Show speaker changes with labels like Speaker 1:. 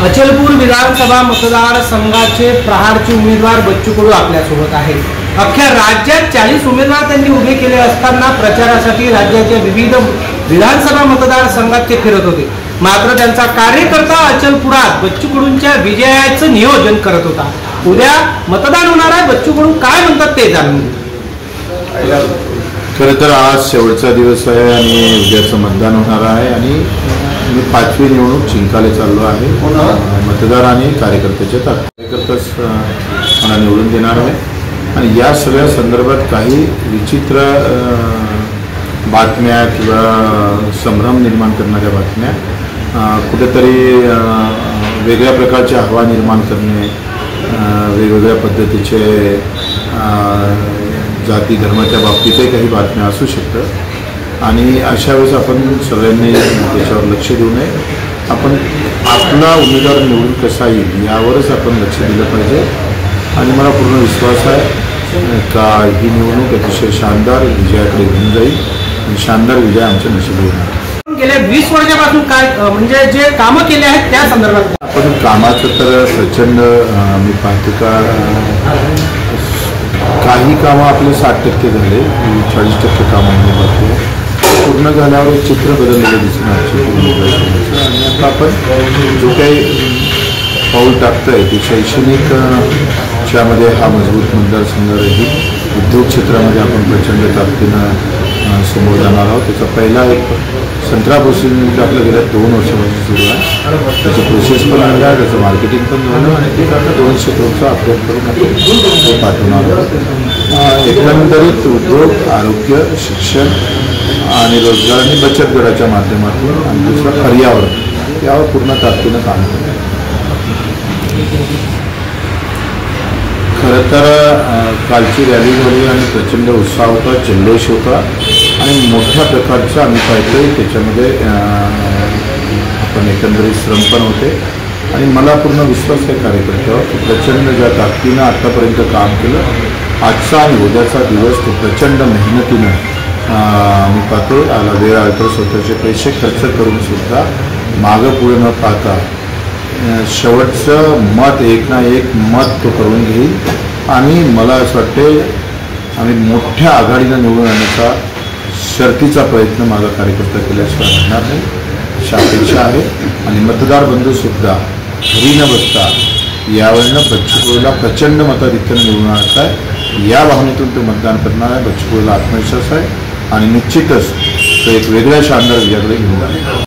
Speaker 1: अचलपूर विधानसभा मतदारसंघाचे प्रहारचे उमेदवार बच्चू कडू आपल्यासोबत आहेत। अख्ख्या राज्यात 40 उमेदवार त्यांनी उभे केले असताना प्रचारासाठी राज्याच्या विविध विधानसभा मतदारसंघात ते फिरत होते। मात्र त्यांचा कार्यकर्ता अचलपुरात बच्चू कडूंच्या विजयाचं नियोजन करत होता। उद्या मतदान होणार आहे, बच्चू कडू काय म्हणतात ते जाणून घेऊ।
Speaker 2: खरं तर आज शेवटचा दिवस आहे आणि उद्याचं मतदान होणार आहे आणि मी 5वी निवडणूक जिंकायला चाललो आहे। मतदार आणि कार्यकर्त्याचे कार्यकर्ताच मला निवडून देणार आहे आणि या सगळ्या संदर्भात काही विचित्र बातम्या किंवा संभ्रम निर्माण करणाऱ्या बातम्या, कुठेतरी वेगळ्या प्रकारच्या हवा निर्माण करणे, वेगवेगळ्या पद्धतीचे जाती धर्माच्या बाबतीतही काही बातम्या असू शकतात आणि अशा वेळेस आपण सगळ्यांनी त्याच्यावर लक्ष देऊ नये। आपण आपला उमेदवार निवडून कसा येईल यावरच आपण लक्ष दिलं पाहिजे आणि मला पूर्ण विश्वास आहे का ही निवडणूक अतिशय शानदार विजयाकडे घेऊन जाईल आणि शानदार विजय आमच्या नशिबी होणार।
Speaker 1: गेल्या 20 वर्षापासून काय म्हणजे जे कामं केले आहेत त्या संदर्भात
Speaker 2: आपण कामाचं तर प्रचंड मी पाहतो का काही कामं आपले 60% झाले, 40% कामांनी बघतो पूर्ण झाल्यावर एक चित्र बदललेलं दिसून आणि आता आपण जो काही पाऊल टाकतोय ते शैक्षणिक च्यामध्ये हा मजबूत मतदारसंघ राहील। उद्योग क्षेत्रामध्ये आपण प्रचंड ताकदीनं समोर जाणार आहोत। त्याचा पहिला एक संत्रा प्रोसेसिंग आपल्या गेल्या 2 वर्षापासून सुरू आहे। त्याची प्रोसेस पण आहे, त्याचं मार्केटिंग पण झालं आणि ते आता 200 करोडचा अपडेट करून आपण पाठवणार आहोत। एकंदरीत उद्योग, आरोग्य, शिक्षण आणि रोजगार आणि बचत गटाच्या माध्यमातून आणि दुसरं पर्यावरण यावर पूर्ण ताकदीनं काम करणार। खरं तर कालची रॅली झाली आणि प्रचंड उत्साह होता, जल्लोष होता आणि मोठ्या प्रकारचं आम्ही पाहतोय त्याच्यामध्ये आपण एकंदरीत श्रम पण होते आणि मला पूर्ण विश्वास आहे कार्यकर्त्यावर की प्रचंड ज्या ताकदीनं आत्तापर्यंत काम केलं, आजचा आणि उद्याचा दिवस तो प्रचंड मेहनतीनं मी पाहतो आला वेळ आला तर स्वतःचे पैसे खर्च करून सुद्धा मागं पुढे न पाहता शेवटचं मत एक ना एक मत तो करून घेईल आणि मला असं वाटते आम्ही मोठ्या आघाडीनं निवडून आणण्याचा शर्तीचा प्रयत्न माझा कार्यकर्ता केल्याशिवाय होणार नाही अशी अपेक्षा आहे आणि मतदार बंधूसुद्धा घरी न बसता यावेळेनं बच्चू कडूला प्रचंड मताधिक्यानं निवडून आणायचं आहे। या भावनेतून तो मतदान करणार आहे। बच्चू कडूला आत्मविश्वास आहे आणि निश्चितच तो एक वेगळ्या शानदार विजयाकडे घेऊन जाईल।